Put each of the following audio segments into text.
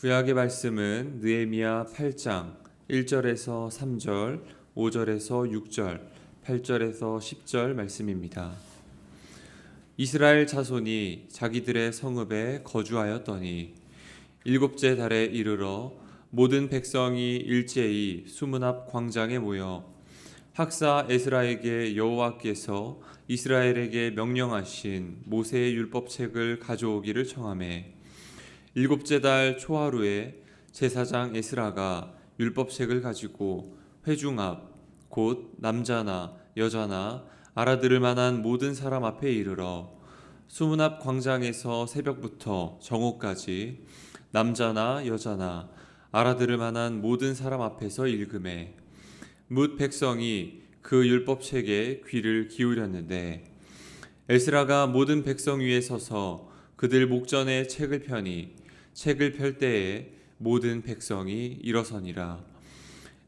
구약의 말씀은 느헤미야 8장 1절에서 3절, 5절에서 6절, 8절에서 10절 말씀입니다. 이스라엘 자손이 자기들의 성읍에 거주하였더니 일곱째 달에 이르러 모든 백성이 일제히 수문 앞 광장에 모여 학사 에스라에게 여호와께서 이스라엘에게 명령하신 모세의 율법책을 가져오기를 청하매 일곱째 달 초하루에 제사장 에스라가 율법책을 가지고 회중 앞 곧 남자나 여자나 알아들을 만한 모든 사람 앞에 이르러 수문 앞 광장에서 새벽부터 정오까지 남자나 여자나 알아들을 만한 모든 사람 앞에서 읽음에 뭇 백성이 그 율법책에 귀를 기울였는데 에스라가 모든 백성 위에 서서 그들 목전에 책을 펴니 책을 펼 때에 모든 백성이 일어서니라.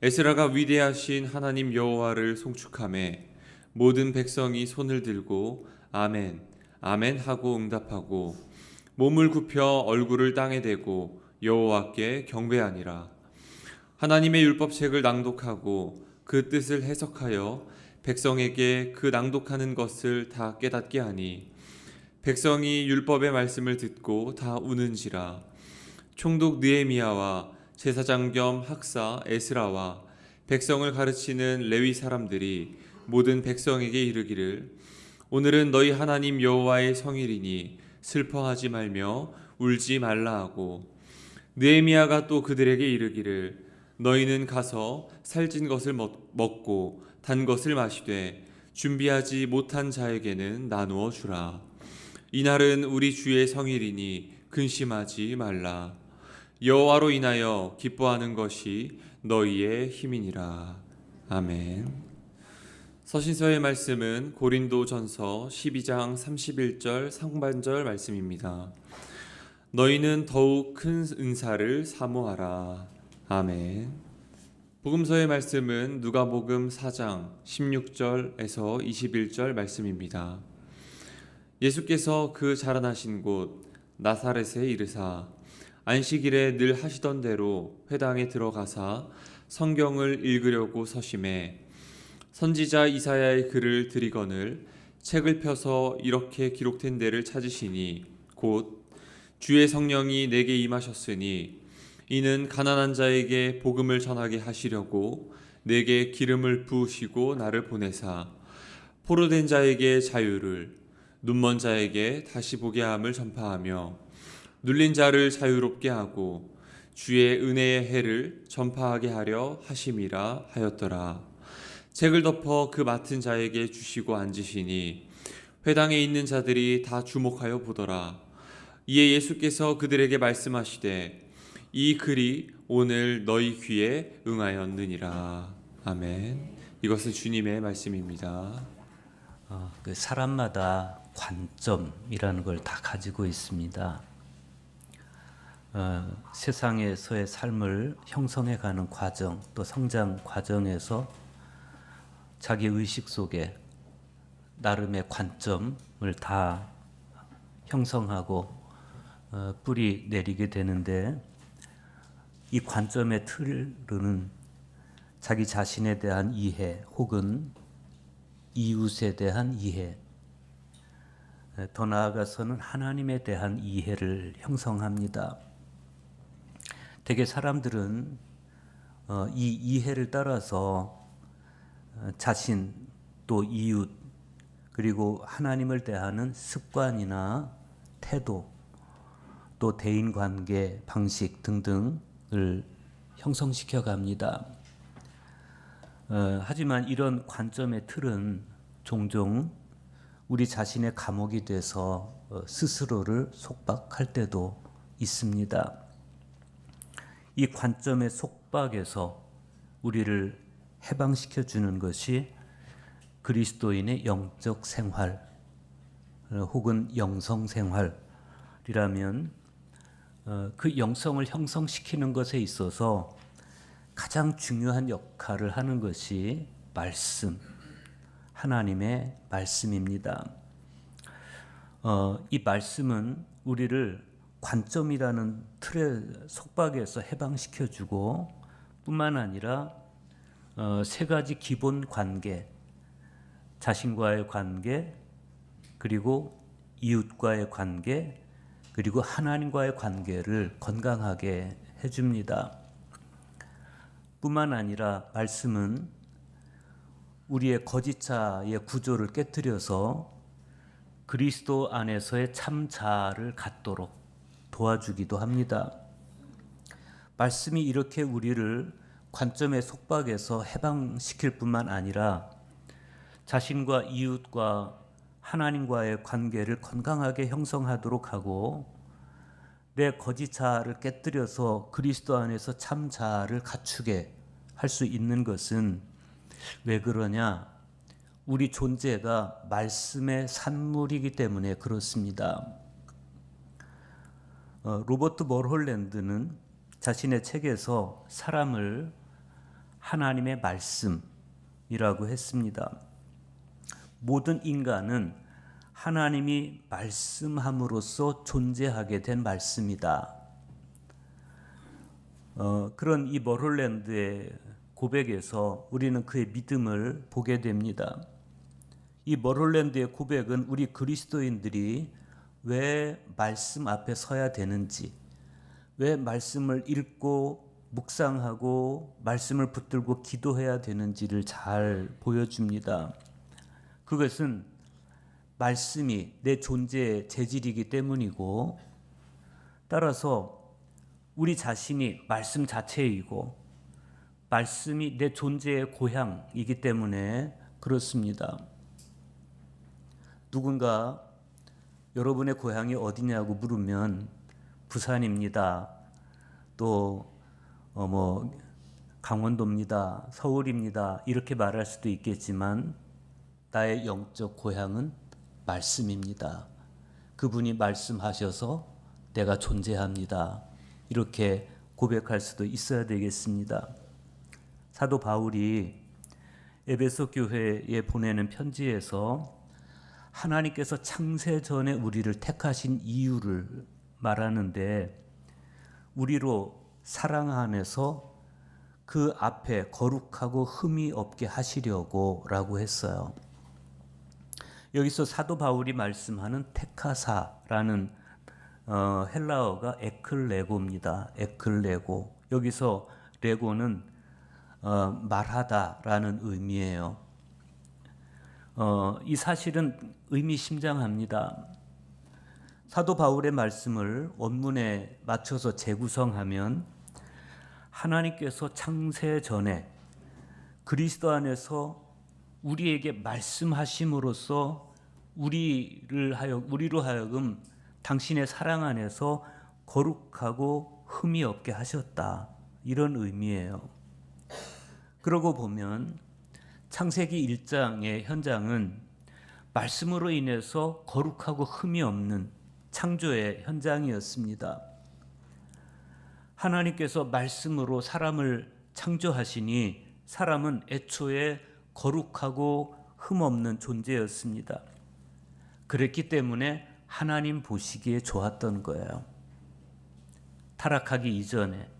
에스라가 위대하신 하나님 여호와를 송축하매 모든 백성이 손을 들고 아멘 아멘 하고 응답하고 몸을 굽혀 얼굴을 땅에 대고 여호와께 경배하니라. 하나님의 율법책을 낭독하고 그 뜻을 해석하여 백성에게 그 낭독하는 것을 다 깨닫게 하니 백성이 율법의 말씀을 듣고 다 우는지라. 총독 느헤미야와 제사장 겸 학사 에스라와 백성을 가르치는 레위 사람들이 모든 백성에게 이르기를 오늘은 너희 하나님 여호와의 성일이니 슬퍼하지 말며 울지 말라 하고 느헤미야가 또 그들에게 이르기를 너희는 가서 살찐 것을 먹고 단 것을 마시되 준비하지 못한 자에게는 나누어 주라. 이날은 우리 주의 성일이니 근심하지 말라. 여호와로 인하여 기뻐하는 것이 너희의 힘이니라. 아멘. 서신서의 말씀은 고린도전서 12장 31절 상반절 말씀입니다. 너희는 더욱 큰 은사를 사모하라. 아멘. 복음서의 말씀은 누가복음 4장 16절에서 21절 말씀입니다. 예수께서 그 자라나신 곳 나사렛에 이르사 안식일에 늘 하시던 대로 회당에 들어가사 성경을 읽으려고 서심해 선지자 이사야의 글을 들이거늘 책을 펴서 이렇게 기록된 데를 찾으시니 곧 주의 성령이 내게 임하셨으니 이는 가난한 자에게 복음을 전하게 하시려고 내게 기름을 부으시고 나를 보내사 포로된 자에게 자유를 눈먼 자에게 다시 보게 함을 전파하며 눌린 자를 자유롭게 하고 주의 은혜의 해를 전파하게 하려 하심이라 하였더라. 책을 덮어 그 맡은 자에게 주시고 앉으시니 회당에 있는 자들이 다 주목하여 보더라. 이에 예수께서 그들에게 말씀하시되 이 글이 오늘 너희 귀에 응하였느니라. 아멘. 이것은 주님의 말씀입니다. 그 사람마다 관점이라는 걸 다 가지고 있습니다. 세상에서의 삶을 형성해가는 과정, 또 성장 과정에서 자기 의식 속에 나름의 관점을 다 형성하고 뿌리 내리게 되는데 이 관점의 틀은 자기 자신에 대한 이해 혹은 이웃에 대한 이해, 더 나아가서는 하나님에 대한 이해를 형성합니다. 대개 사람들은 이 이해를 따라서 자신 또 이웃 그리고 하나님을 대하는 습관이나 태도 또 대인관계 방식 등등을 형성시켜 갑니다. 하지만 이런 관점의 틀은 종종 우리 자신의 감옥이 돼서 스스로를 속박할 때도 있습니다. 이 관점의 속박에서 우리를 해방시켜 주는 것이 그리스도인의 영적 생활 혹은 영성 생활이라면 그 영성을 형성시키는 것에 있어서 가장 중요한 역할을 하는 것이 말씀, 하나님의 말씀입니다. 이 말씀은 우리를 관점이라는 틀의 속박에서 해방시켜주고 뿐만 아니라 세 가지 기본 관계, 자신과의 관계, 그리고 이웃과의 관계, 그리고 하나님과의 관계를 건강하게 해줍니다. 뿐만 아니라 말씀은 우리의 거짓자의 구조를 깨뜨려서 그리스도 안에서의 참 자아를 갖도록 도와주기도 합니다. 말씀이 이렇게 우리를 관점의 속박에서 해방시킬 뿐만 아니라 자신과 이웃과 하나님과의 관계를 건강하게 형성하도록 하고 내 거짓 자아를 깨뜨려서 그리스도 안에서 참 자아를 갖추게 할 수 있는 것은 왜 그러냐? 우리 존재가 말씀의 산물이기 때문에 그렇습니다. 로버트 멀홀랜드는 자신의 책에서 사람을 하나님의 말씀이라고 했습니다. 모든 인간은 하나님이 말씀함으로써 존재하게 된 말씀이다. 그런 이 멀홀랜드의 고백에서 우리는 그의 믿음을 보게 됩니다. 이 멀홀랜드의 고백은 우리 그리스도인들이 왜 말씀 앞에 서야 되는지, 왜 말씀을 읽고 묵상하고 말씀을 붙들고 기도해야 되는지를 잘 보여줍니다. 그것은 말씀이 내 존재의 재질이기 때문이고, 따라서 우리 자신이 말씀 자체이고 말씀이 내 존재의 고향이기 때문에 그렇습니다. 누군가 여러분의 고향이 어디냐고 물으면 부산입니다. 또 강원도입니다. 서울입니다. 이렇게 말할 수도 있겠지만 나의 영적 고향은 말씀입니다. 그분이 말씀하셔서 내가 존재합니다. 이렇게 고백할 수도 있어야 되겠습니다. 사도 바울이 에베소 교회에 보내는 편지에서 하나님께서 창세 전에 우리를 택하신 이유를 말하는데, 우리로 사랑 안에서 그 앞에 거룩하고 흠이 없게 하시려고 라고 했어요. 여기서 사도 바울이 말씀하는 테카사라는 헬라어가 에클레고입니다. 에클레고. 여기서 레고는 말하다라는 의미예요. 이 사실은 의미심장합니다. 사도 바울의 말씀을 원문에 맞춰서 재구성하면 하나님께서 창세 전에 그리스도 안에서 우리에게 말씀하심으로써 우리로 하여금 당신의 사랑 안에서 거룩하고 흠이 없게 하셨다. 이런 의미예요. 그러고 보면 창세기 1장의 현장은 말씀으로 인해서 거룩하고 흠이 없는 창조의 현장이었습니다. 하나님께서 말씀으로 사람을 창조하시니 사람은 애초에 거룩하고 흠 없는 존재였습니다. 그랬기 때문에 하나님 보시기에 좋았던 거예요. 타락하기 이전에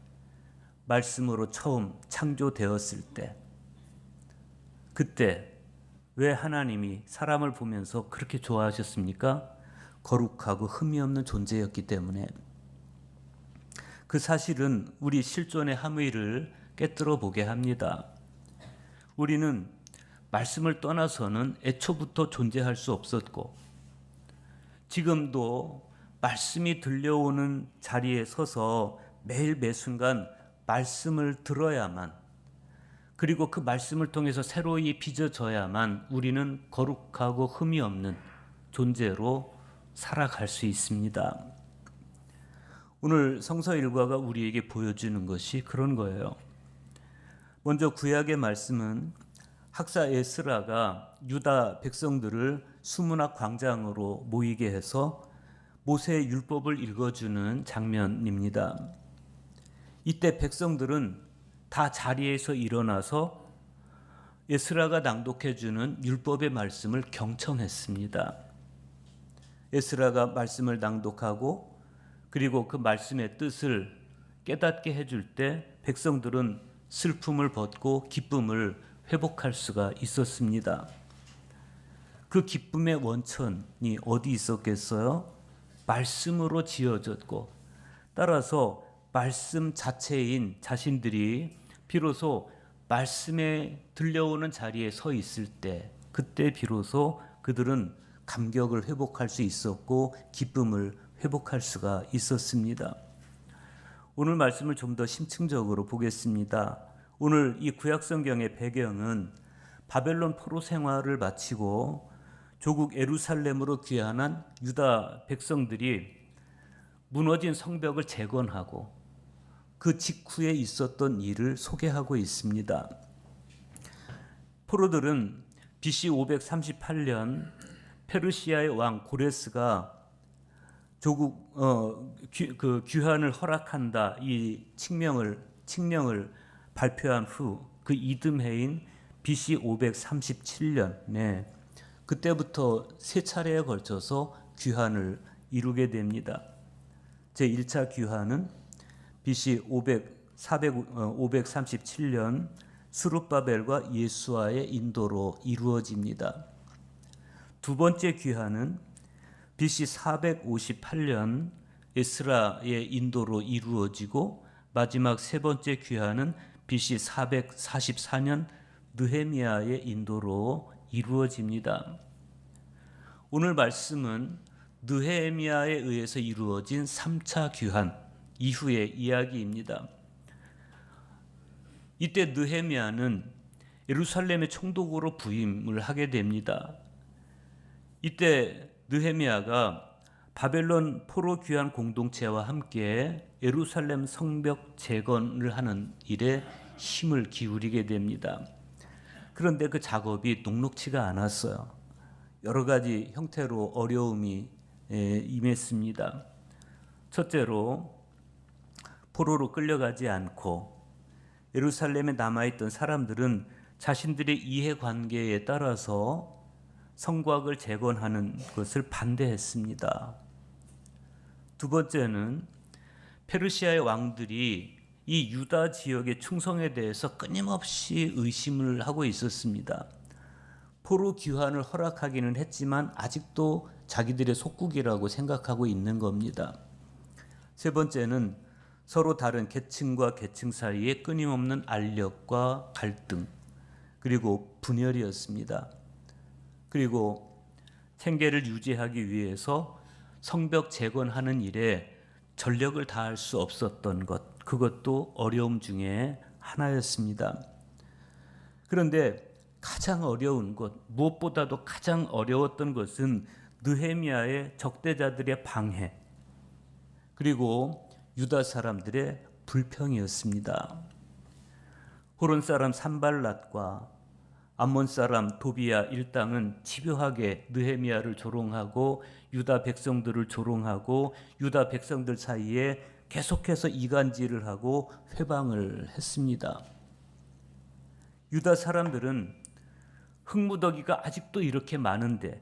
말씀으로 처음 창조되었을 때, 그때 왜 하나님이 사람을 보면서 그렇게 좋아하셨습니까? 거룩하고 흠이 없는 존재였기 때문에. 그 사실은 우리 실존의 함의를 깨뜨려 보게 합니다. 우리는 말씀을 떠나서는 애초부터 존재할 수 없었고, 지금도 말씀이 들려오는 자리에 서서 매일 매순간 말씀을 들어야만, 그리고 그 말씀을 통해서 새로이 빚어져야만 우리는 거룩하고 흠이 없는 존재로 살아갈 수 있습니다. 오늘 성서 일과가 우리에게 보여주는 것이 그런 거예요. 먼저 구약의 말씀은 학사 에스라가 유다 백성들을 수문학 광장으로 모이게 해서 모세의 율법을 읽어주는 장면입니다. 이때 백성들은 다 자리에서 일어나서 에스라가 낭독해주는 율법의 말씀을 경청했습니다. 에스라가 말씀을 낭독하고 그리고 그 말씀의 뜻을 깨닫게 해줄 때 백성들은 슬픔을 벗고 기쁨을 회복할 수가 있었습니다. 그 기쁨의 원천이 어디 있었겠어요? 말씀으로 지어졌고, 따라서 말씀 자체인 자신들이 비로소 말씀에 들려오는 자리에 서 있을 때, 그때 비로소 그들은 감격을 회복할 수 있었고 기쁨을 회복할 수가 있었습니다. 오늘 말씀을 좀 더 심층적으로 보겠습니다. 오늘 이 구약성경의 배경은 바벨론 포로 생활을 마치고 조국 예루살렘으로 귀환한 유다 백성들이 무너진 성벽을 재건하고 그 직후에 있었던 일을 소개하고 있습니다. 포로들은 BC 538년 페르시아의 왕 고레스가 조국 귀환을 허락한다 이 칙령을 발표한 후 그 이듬해인 BC 537년에 그때부터 세 차례에 걸쳐서 귀환을 이루게 됩니다. 제1차 귀환은 BC 537년 스룹바벨과 예수아의 인도로 이루어집니다. 두 번째 귀환은 BC 458년 에스라의 인도로 이루어지고 마지막 세 번째 귀환은 BC 444년 느헤미야의 인도로 이루어집니다. 오늘 말씀은 느헤미야에 의해서 이루어진 3차 귀환 이후의 이야기입니다. 이때 느헤미야는 예루살렘의 총독으로 부임을 하게 됩니다. 이때 느헤미야가 바벨론 포로 귀환 공동체와 함께 예루살렘 성벽 재건을 하는 일에 힘을 기울이게 됩니다. 그런데 그 작업이 녹록치가 않았어요. 여러 가지 형태로 어려움이 임했습니다. 첫째로 포로로 끌려가지 않고 예루살렘에 남아있던 사람들은 자신들의 이해관계에 따라서 성곽을 재건하는 것을 반대했습니다. 두 번째는 페르시아의 왕들이 이 유다 지역의 충성에 대해서 끊임없이 의심을 하고 있었습니다. 포로 귀환을 허락하기는 했지만 아직도 자기들의 속국이라고 생각하고 있는 겁니다. 세 번째는 서로 다른 계층과 계층 사이에 끊임없는 알력과 갈등 그리고 분열이었습니다. 그리고 생계를 유지하기 위해서 성벽 재건하는 일에 전력을 다할 수 없었던 것, 그것도 어려움 중에 하나였습니다. 그런데 가장 어려운 것, 무엇보다도 가장 어려웠던 것은 느헤미야의 적대자들의 방해, 그리고 유다 사람들의 불평이었습니다. 호론 사람 산발랏과 암몬 사람 도비야 일당은 집요하게 느헤미야를 조롱하고 유다 백성들을 조롱하고 유다 백성들 사이에 계속해서 이간질을 하고 회방을 했습니다. 유다 사람들은 흙무더기가 아직도 이렇게 많은데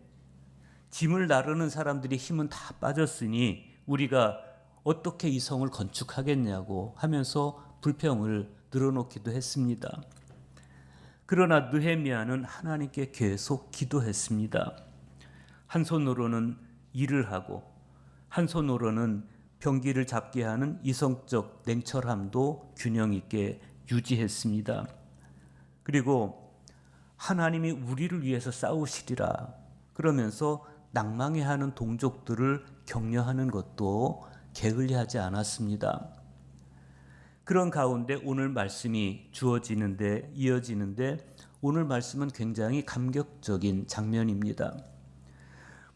짐을 나르는 사람들의 힘은 다 빠졌으니 우리가 어떻게 이 성을 건축하겠냐고 하면서 불평을 늘어놓기도 했습니다. 그러나 느헤미야는 하나님께 계속 기도했습니다. 한 손으로는 일을 하고 한 손으로는 병기를 잡게 하는 이성적 냉철함도 균형 있게 유지했습니다. 그리고 하나님이 우리를 위해서 싸우시리라 그러면서 낭망해하는 동족들을 격려하는 것도 게을리하지 않았습니다. 그런 가운데 오늘 말씀이 이어지는데 오늘 말씀은 굉장히 감격적인 장면입니다.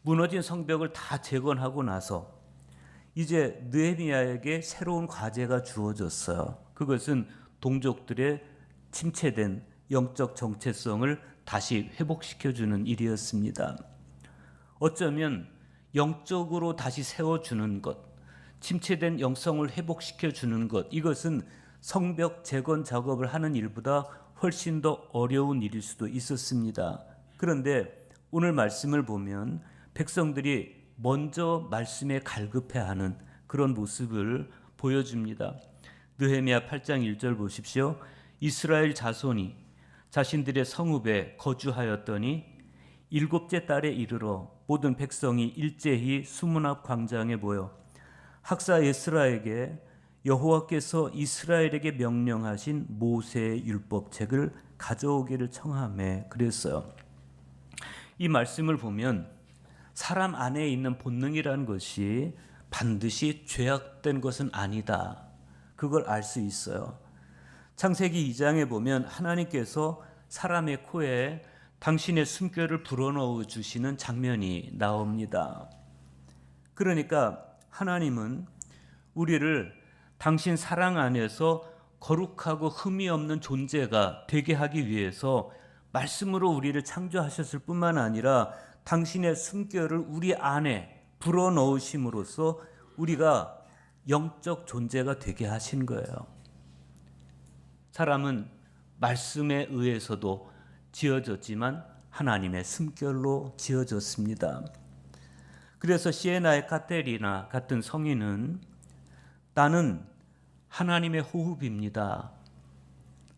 무너진 성벽을 다 재건하고 나서 이제 느헤미야에게 새로운 과제가 주어졌어요. 그것은 동족들의 침체된 영적 정체성을 다시 회복시켜주는 일이었습니다. 어쩌면 영적으로 다시 세워주는 것, 침체된 영성을 회복시켜주는 것, 이것은 성벽 재건 작업을 하는 일보다 훨씬 더 어려운 일일 수도 있었습니다. 그런데 오늘 말씀을 보면 백성들이 먼저 말씀에 갈급해하는 그런 모습을 보여줍니다. 느헤미야 8장 1절 보십시오. 이스라엘 자손이 자신들의 성읍에 거주하였더니 일곱째 달에 이르러 모든 백성이 일제히 수문 앞 광장에 모여 학사 에스라에게 여호와께서 이스라엘에게 명령하신 모세의 율법책을 가져오기를 청하매 그랬어요. 이 말씀을 보면 사람 안에 있는 본능이라는 것이 반드시 죄악된 것은 아니다. 그걸 알 수 있어요. 창세기 2장에 보면 하나님께서 사람의 코에 당신의 숨결을 불어넣어 주시는 장면이 나옵니다. 그러니까 하나님은 우리를 당신 사랑 안에서 거룩하고 흠이 없는 존재가 되게 하기 위해서 말씀으로 우리를 창조하셨을 뿐만 아니라 당신의 숨결을 우리 안에 불어넣으심으로써 우리가 영적 존재가 되게 하신 거예요. 사람은 말씀에 의해서도 지어졌지만 하나님의 숨결로 지어졌습니다. 그래서 시에나의 카테리나 같은 성인은 나는 하나님의 호흡입니다.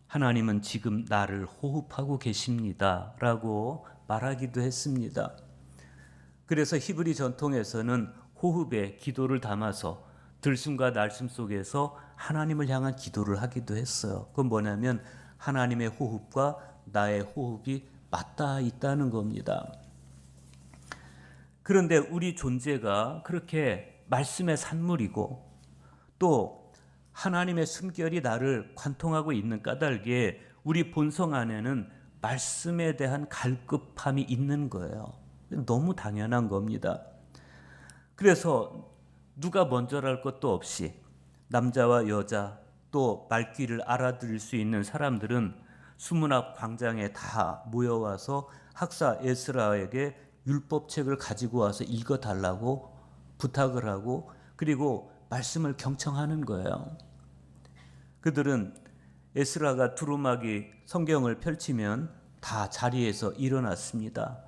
하나님은 지금 나를 호흡하고 계십니다. 라고 말하기도 했습니다. 그래서 히브리 전통에서는 호흡에 기도를 담아서 들숨과 날숨 속에서 하나님을 향한 기도를 하기도 했어요. 그건 뭐냐면 하나님의 호흡과 나의 호흡이 맞닿아 있다는 겁니다. 그런데 우리 존재가 그렇게 말씀의 산물이고 또 하나님의 숨결이 나를 관통하고 있는 까닭에 우리 본성 안에는 말씀에 대한 갈급함이 있는 거예요. 너무 당연한 겁니다. 그래서 누가 먼저랄 것도 없이 남자와 여자 또 말귀를 알아들을 수 있는 사람들은 수문 앞 광장에 다 모여와서 학사 에스라에게 율법책을 가지고 와서 읽어달라고 부탁을 하고 그리고 말씀을 경청하는 거예요. 그들은 에스라가 두루마기 성경을 펼치면 다 자리에서 일어났습니다.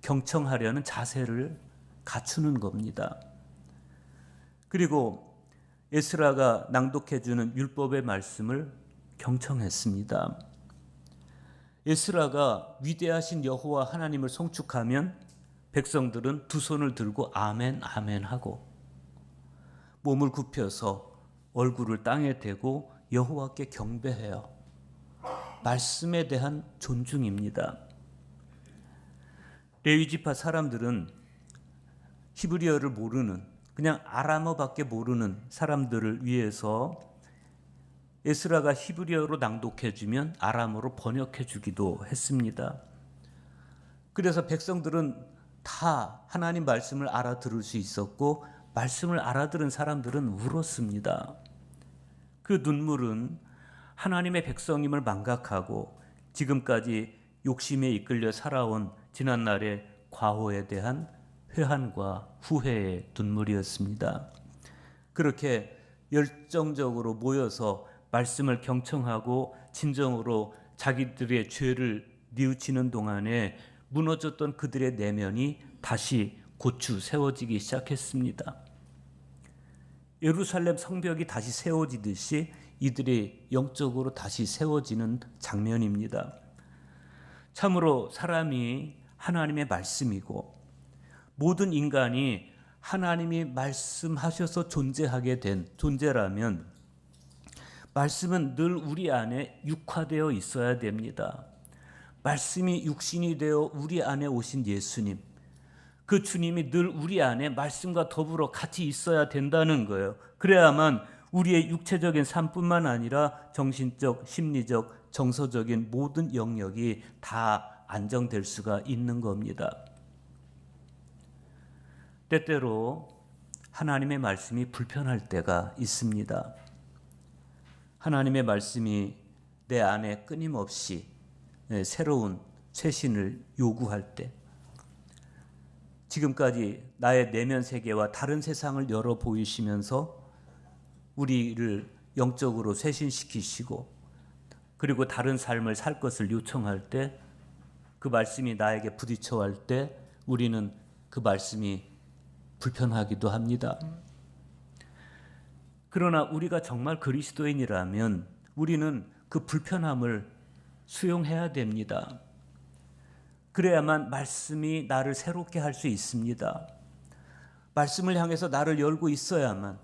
경청하려는 자세를 갖추는 겁니다. 그리고 에스라가 낭독해주는 율법의 말씀을 경청했습니다. 에스라가 위대하신 여호와 하나님을 송축하면 백성들은 두 손을 들고 아멘 아멘 하고 몸을 굽혀서 얼굴을 땅에 대고 여호와께 경배해요. 말씀에 대한 존중입니다. 레위 지파 사람들은 히브리어를 모르는 그냥 아람어밖에 모르는 사람들을 위해서 에스라가 히브리어로 낭독해주면 아람어로 번역해주기도 했습니다. 그래서 백성들은 다 하나님 말씀을 알아들을 수 있었고 말씀을 알아들은 사람들은 울었습니다. 그 눈물은 하나님의 백성임을 망각하고 지금까지 욕심에 이끌려 살아온 지난날의 과오에 대한 회한과 후회의 눈물이었습니다. 그렇게 열정적으로 모여서 말씀을 경청하고 진정으로 자기들의 죄를 뉘우치는 동안에 무너졌던 그들의 내면이 다시 고추 세워지기 시작했습니다. 예루살렘 성벽이 다시 세워지듯이 이들이 영적으로 다시 세워지는 장면입니다. 참으로 사람이 하나님의 말씀이고 모든 인간이 하나님이 말씀하셔서 존재하게 된 존재라면 말씀은 늘 우리 안에 육화되어 있어야 됩니다. 말씀이 육신이 되어 우리 안에 오신 예수님, 그 주님이 늘 우리 안에 말씀과 더불어 같이 있어야 된다는 거예요. 그래야만 우리의 육체적인 삶뿐만 아니라 정신적, 심리적, 정서적인 모든 영역이 다 안정될 수가 있는 겁니다. 때때로 하나님의 말씀이 불편할 때가 있습니다. 하나님의 말씀이 내 안에 끊임없이 새로운 쇄신을 요구할 때, 지금까지 나의 내면 세계와 다른 세상을 열어 보이시면서 우리를 영적으로 쇄신시키시고 그리고 다른 삶을 살 것을 요청할 때, 그 말씀이 나에게 부딪혀 할 때 우리는 그 말씀이 불편하기도 합니다. 그러나 우리가 정말 그리스도인이라면 우리는 그 불편함을 수용해야 됩니다. 그래야만 말씀이 나를 새롭게 할 수 있습니다. 말씀을 향해서 나를 열고 있어야만,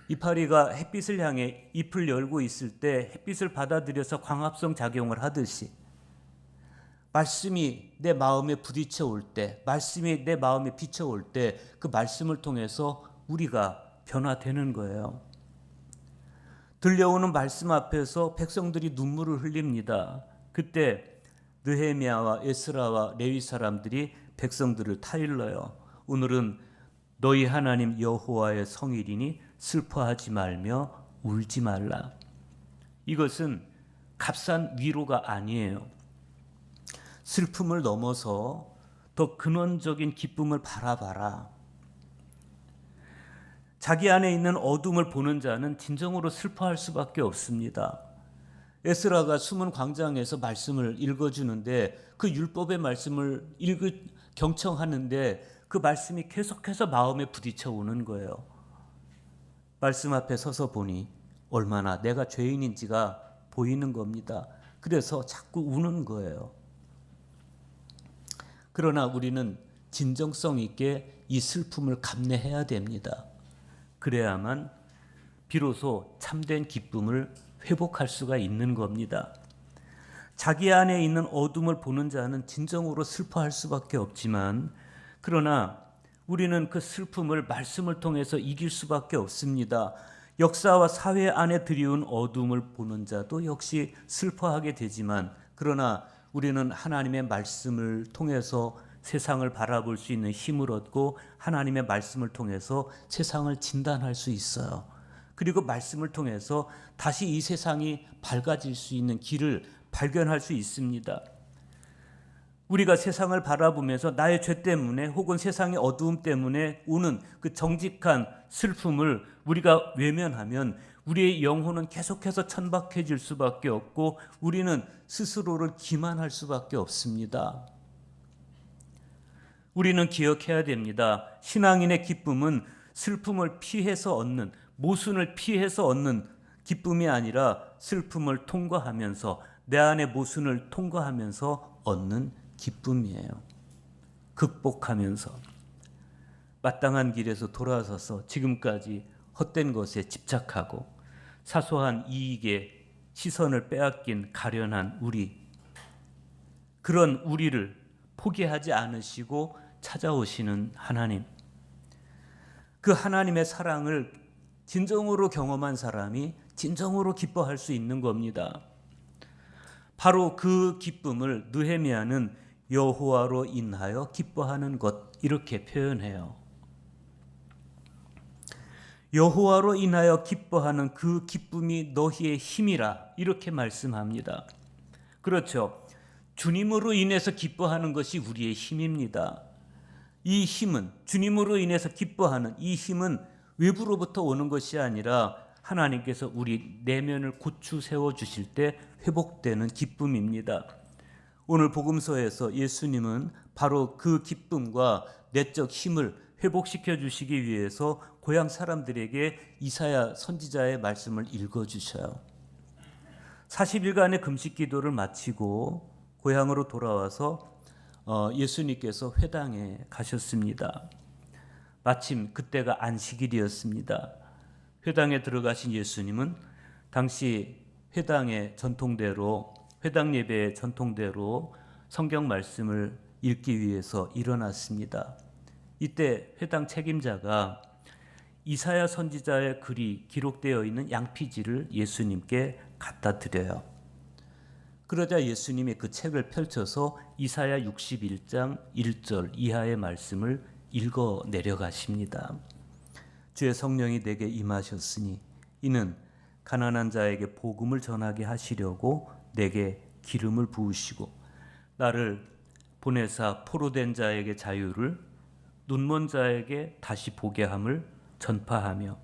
이파리가 햇빛을 향해 잎을 열고 있을 때 햇빛을 받아들여서 광합성 작용을 하듯이 말씀이 내 마음에 부딪혀 올 때, 말씀이 내 마음에 비춰올 때 그 말씀을 통해서 우리가 변화되는 거예요. 들려오는 말씀 앞에서 백성들이 눈물을 흘립니다. 그때 느헤미야와 에스라와 레위 사람들이 백성들을 타일러요. 오늘은 너희 하나님 여호와의 성일이니 슬퍼하지 말며 울지 말라. 이것은 값싼 위로가 아니에요. 슬픔을 넘어서 더 근원적인 기쁨을 바라봐라. 자기 안에 있는 어둠을 보는 자는 진정으로 슬퍼할 수밖에 없습니다. 에스라가 숨은 광장에서 말씀을 읽어주는데 그 율법의 말씀을 경청하는데 그 말씀이 계속해서 마음에 부딪혀 오는 거예요. 말씀 앞에 서서 보니 얼마나 내가 죄인인지가 보이는 겁니다. 그래서 자꾸 우는 거예요. 그러나 우리는 진정성 있게 이 슬픔을 감내해야 됩니다. 그래야만 비로소 참된 기쁨을 회복할 수가 있는 겁니다. 자기 안에 있는 어둠을 보는 자는 진정으로 슬퍼할 수밖에 없지만, 그러나 우리는 그 슬픔을 말씀을 통해서 이길 수밖에 없습니다. 역사와 사회 안에 드리운 어둠을 보는 자도 역시 슬퍼하게 되지만, 그러나 우리는 하나님의 말씀을 통해서 세상을 바라볼 수 있는 힘을 얻고 하나님의 말씀을 통해서 세상을 진단할 수 있어요. 그리고 말씀을 통해서 다시 이 세상이 밝아질 수 있는 길을 발견할 수 있습니다. 우리가 세상을 바라보면서 나의 죄 때문에 혹은 세상의 어두움 때문에 오는 그 정직한 슬픔을 우리가 외면하면 우리의 영혼은 계속해서 천박해질 수밖에 없고 우리는 스스로를 기만할 수밖에 없습니다. 우리는 기억해야 됩니다. 신앙인의 기쁨은 슬픔을 피해서 얻는, 모순을 피해서 얻는 기쁨이 아니라 슬픔을 통과하면서, 내 안의 모순을 통과하면서 얻는 기쁨이에요. 극복하면서 마땅한 길에서 돌아서서 지금까지 헛된 것에 집착하고 사소한 이익에 시선을 빼앗긴 가련한 우리, 그런 우리를 포기하지 않으시고 찾아오시는 하나님, 그 하나님의 사랑을 진정으로 경험한 사람이 진정으로 기뻐할 수 있는 겁니다. 바로 그 기쁨을 느헤미야는 여호와로 인하여 기뻐하는 것, 이렇게 표현해요. 여호와로 인하여 기뻐하는 그 기쁨이 너희의 힘이라, 이렇게 말씀합니다. 그렇죠. 주님으로 인해서 기뻐하는 것이 우리의 힘입니다. 이 힘은, 주님으로 인해서 기뻐하는 이 힘은 외부로부터 오는 것이 아니라 하나님께서 우리 내면을 고추 세워 주실 때 회복되는 기쁨입니다. 오늘 복음서에서 예수님은 바로 그 기쁨과 내적 힘을 회복시켜 주시기 위해서 고향 사람들에게 이사야 선지자의 말씀을 읽어 주셔요. 40일간의 금식 기도를 마치고 고향으로 돌아와서 예수님께서 회당에 가셨습니다. 마침 그때가 안식일이었습니다. 회당에 들어가신 예수님은 당시 회당의 전통대로, 회당 예배의 전통대로 성경 말씀을 읽기 위해서 일어났습니다. 이때 회당 책임자가 이사야 선지자의 글이 기록되어 있는 양피지를 예수님께 갖다 드려요. 그러자 예수님이 그 책을 펼쳐서 이사야 61장 1절 이하의 말씀을 읽어 내려가십니다. 주의 성령이 내게 임하셨으니 이는 가난한 자에게 복음을 전하게 하시려고 내게 기름을 부으시고 나를 보내사 포로된 자에게 자유를, 눈먼 자에게 다시 보게 함을 전파하며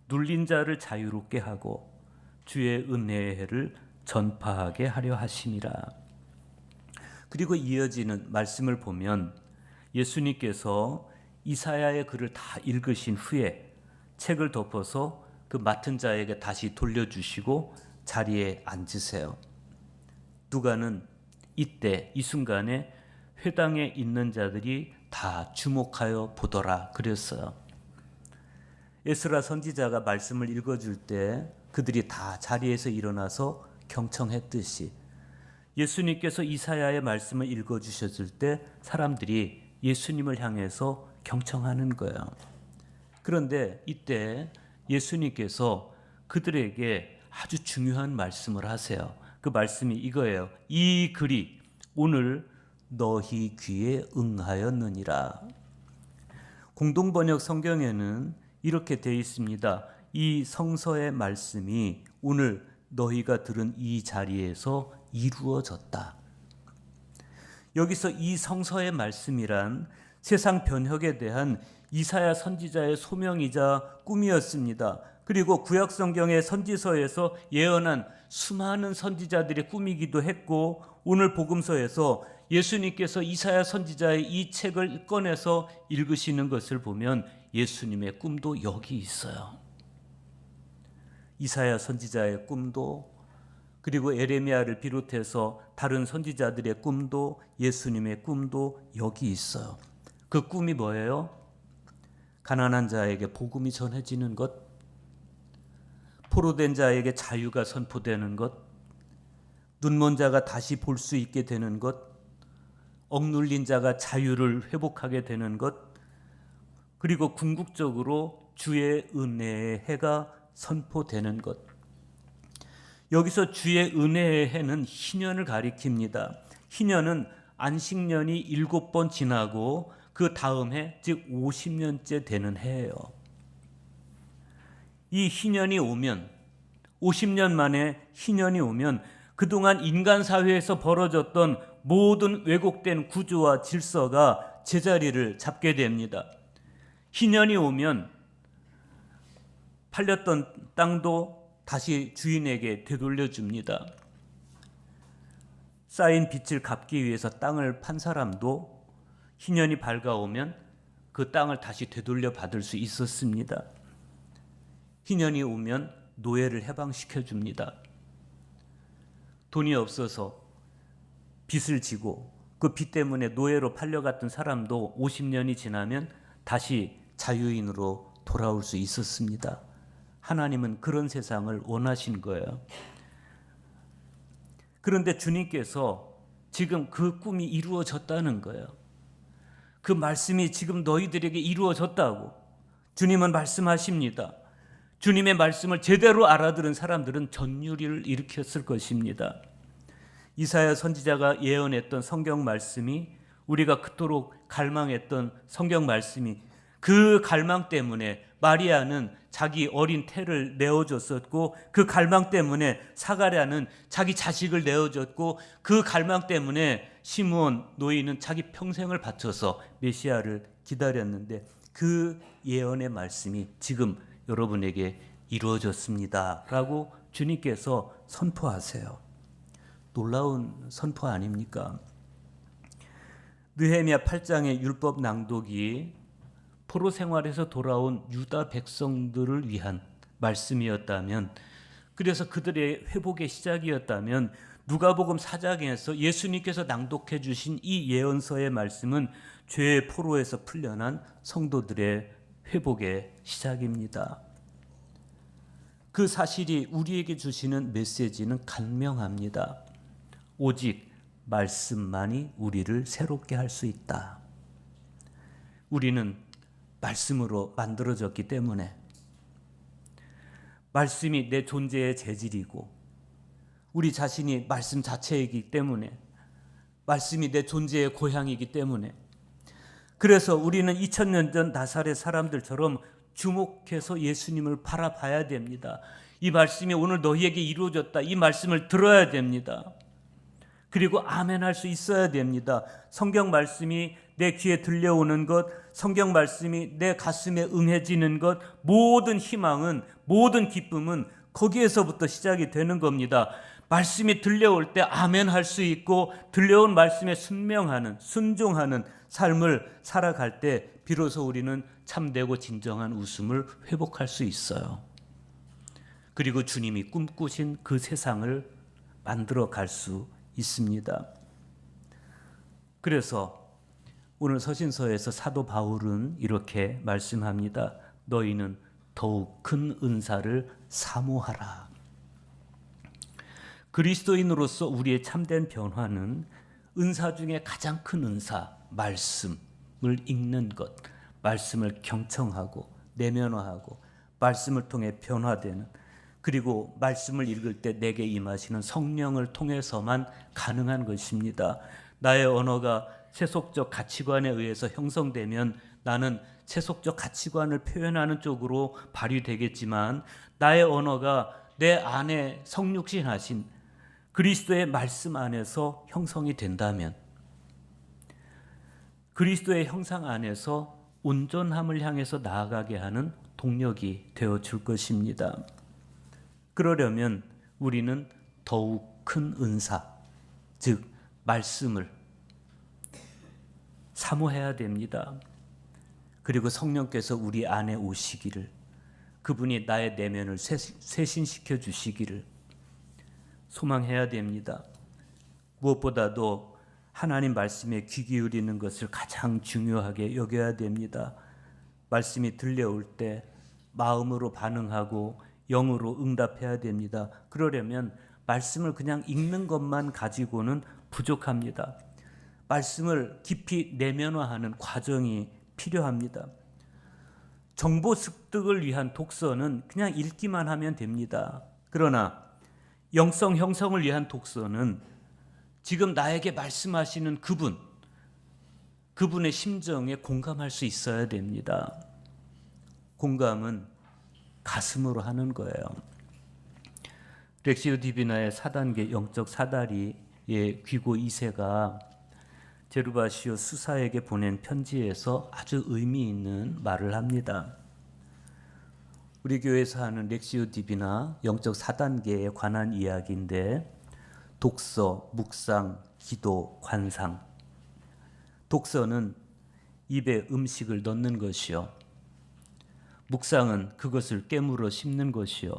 눌린 자를 자유롭게 하고 주의 은혜의 해를 전파하게 하려 하심이라. 그리고 이어지는 말씀을 보면 예수님께서 이사야의 글을 다 읽으신 후에 책을 덮어서 그 맡은 자에게 다시 돌려주시고 자리에 앉으세요. 누가는 이때 이 순간에 회당에 있는 자들이 다 주목하여 보더라 그랬어요. 에스라 선지자가 말씀을 읽어줄 때 그들이 다 자리에서 일어나서 경청했듯이 예수님께서 이사야의 말씀을 읽어주셨을 때 사람들이 예수님을 향해서 경청하는 거예요. 그런데 이때 예수님께서 그들에게 아주 중요한 말씀을 하세요. 그 말씀이 이거예요. 이 글이 오늘 너희 귀에 응하였느니라. 공동번역 성경에는 이렇게 되어 있습니다. 이 성서의 말씀이 오늘 너희가 들은 이 자리에서 이루어졌다. 여기서 이 성서의 말씀이란 세상 변혁에 대한 이사야 선지자의 소명이자 꿈이었습니다. 그리고 구약 성경의 선지서에서 예언한 수많은 선지자들의 꿈이기도 했고 오늘 복음서에서 예수님께서 이사야 선지자의 이 책을 꺼내서 읽으시는 것을 보면 예수님의 꿈도 여기 있어요. 이사야 선지자의 꿈도 그리고 에레미야를 비롯해서 다른 선지자들의 꿈도 예수님의 꿈도 여기 있어요. 그 꿈이 뭐예요? 가난한 자에게 복음이 전해지는 것, 포로된 자에게 자유가 선포되는 것, 눈먼 자가 다시 볼 수 있게 되는 것, 억눌린 자가 자유를 회복하게 되는 것, 그리고 궁극적으로 주의 은혜의 해가 선포되는 것. 여기서 주의 은혜의 해는 희년을 가리킵니다. 희년은 안식년이 7번 지나고 그 다음 해, 즉 50년째 되는 해예요. 이 희년이 오면 50년 만에 희년이 오면 그동안 인간 사회에서 벌어졌던 모든 왜곡된 구조와 질서가 제자리를 잡게 됩니다. 희년이 오면 팔렸던 땅도 다시 주인에게 되돌려줍니다. 쌓인 빚을 갚기 위해서 땅을 판 사람도 희년이 밝아오면 그 땅을 다시 되돌려 받을 수 있었습니다. 희년이 오면 노예를 해방시켜 줍니다. 돈이 없어서 빚을 지고 그 빚 때문에 노예로 팔려갔던 사람도 50년이 지나면 다시 자유인으로 돌아올 수 있었습니다. 하나님은 그런 세상을 원하신 거예요. 그런데 주님께서 지금 그 꿈이 이루어졌다는 거예요. 그 말씀이 지금 너희들에게 이루어졌다고 주님은 말씀하십니다. 주님의 말씀을 제대로 알아들은 사람들은 전율을 일으켰을 것입니다. 이사야 선지자가 예언했던 성경 말씀이 우리가 그토록 갈망했던 성경 말씀이 그 갈망 때문에 마리아는 자기 어린 태를 내어줬었고 그 갈망 때문에 사가랴는 자기 자식을 내어줬고 그 갈망 때문에 시므온 노인은 자기 평생을 바쳐서 메시아를 기다렸는데 그 예언의 말씀이 지금 여러분에게 이루어졌습니다 라고 주님께서 선포하세요. 놀라운 선포 아닙니까? 느헤미야 8장의 율법 낭독이 포로 생활에서 돌아온 유다 백성들을 위한 말씀이었다면, 그래서 그들의 회복의 시작이었다면 누가복음 4장에서 예수님께서 낭독해 주신 이 예언서의 말씀은 죄의 포로에서 풀려난 성도들의 회복의 시작입니다. 그 사실이 우리에게 주시는 메시지는 간명합니다. 오직 말씀만이 우리를 새롭게 할 수 있다. 우리는 말씀으로 만들어졌기 때문에, 말씀이 내 존재의 재질이고 우리 자신이 말씀 자체이기 때문에, 말씀이 내 존재의 고향이기 때문에, 그래서 우리는 2000년 전 나사렛 사람들처럼 주목해서 예수님을 바라봐야 됩니다. 이 말씀이 오늘 너희에게 이루어졌다. 이 말씀을 들어야 됩니다. 그리고 아멘 할 수 있어야 됩니다. 성경 말씀이 내 귀에 들려오는 것, 성경 말씀이 내 가슴에 응해지는 것, 모든 희망은, 모든 기쁨은 거기에서부터 시작이 되는 겁니다. 말씀이 들려올 때 아멘 할 수 있고 들려온 말씀에 순종하는 삶을 살아갈 때 비로소 우리는 참되고 진정한 웃음을 회복할 수 있어요. 그리고 주님이 꿈꾸신 그 세상을 만들어 갈 수 있습니다. 그래서 오늘 서신서에서 사도 바울은 이렇게 말씀합니다. 너희는 더욱 큰 은사를 사모하라. 그리스도인으로서 우리의 참된 변화는 은사 중에 가장 큰 은사, 말씀을 읽는 것, 말씀을 경청하고 내면화하고 말씀을 통해 변화되는, 그리고 말씀을 읽을 때 내게 임하시는 성령을 통해서만 가능한 것입니다. 나의 언어가 세속적 가치관에 의해서 형성되면 나는 세속적 가치관을 표현하는 쪽으로 발휘되겠지만, 나의 언어가 내 안에 성육신하신 그리스도의 말씀 안에서 형성이 된다면, 그리스도의 형상 안에서 온전함을 향해서 나아가게 하는 동력이 되어줄 것입니다. 그러려면 우리는 더욱 큰 은사, 즉 말씀을 사모해야 됩니다. 그리고 성령께서 우리 안에 오시기를, 그분이 나의 내면을 쇄신시켜 주시기를 소망해야 됩니다. 무엇보다도 하나님 말씀에 귀 기울이는 것을 가장 중요하게 여겨야 됩니다. 말씀이 들려올 때 마음으로 반응하고 영으로 응답해야 됩니다. 그러려면 말씀을 그냥 읽는 것만 가지고는 부족합니다. 말씀을 깊이 내면화하는 과정이 필요합니다. 정보 습득을 위한 독서는 그냥 읽기만 하면 됩니다. 그러나 영성 형성을 위한 독서는 지금 나에게 말씀하시는 그분의 심정에 공감할 수 있어야 됩니다. 공감은 가슴으로 하는 거예요. 렉시오 디비나의 4단계 영적 사다리의 귀고 2세가 제루바시오 수사에게 보낸 편지에서 아주 의미 있는 말을 합니다. 우리 교회에서 하는 렉시오 디비나 영적 4단계에 관한 이야기인데, 독서, 묵상, 기도, 관상. 독서는 입에 음식을 넣는 것이요, 묵상은 그것을 깨물어 씹는 것이요,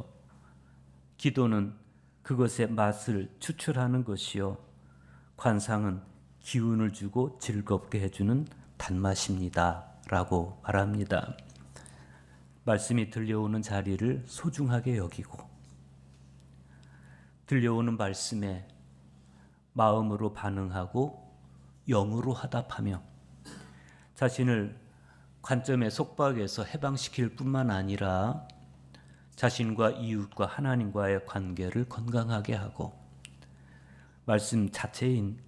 기도는 그것의 맛을 추출하는 것이요, 관상은 기운을 주고 즐겁게 해주는 단맛입니다 라고 말합니다. 말씀이 들려오는 자리를 소중하게 여기고, 들려오는 말씀에 마음으로 반응하고 영으로 화답하며 자신을 관점의 속박에서 해방시킬 뿐만 아니라 자신과 이웃과 하나님과의 관계를 건강하게 하고 말씀 자체인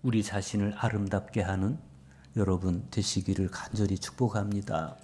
우리 자신을 아름답게 하는 여러분 되시기를 간절히 축복합니다.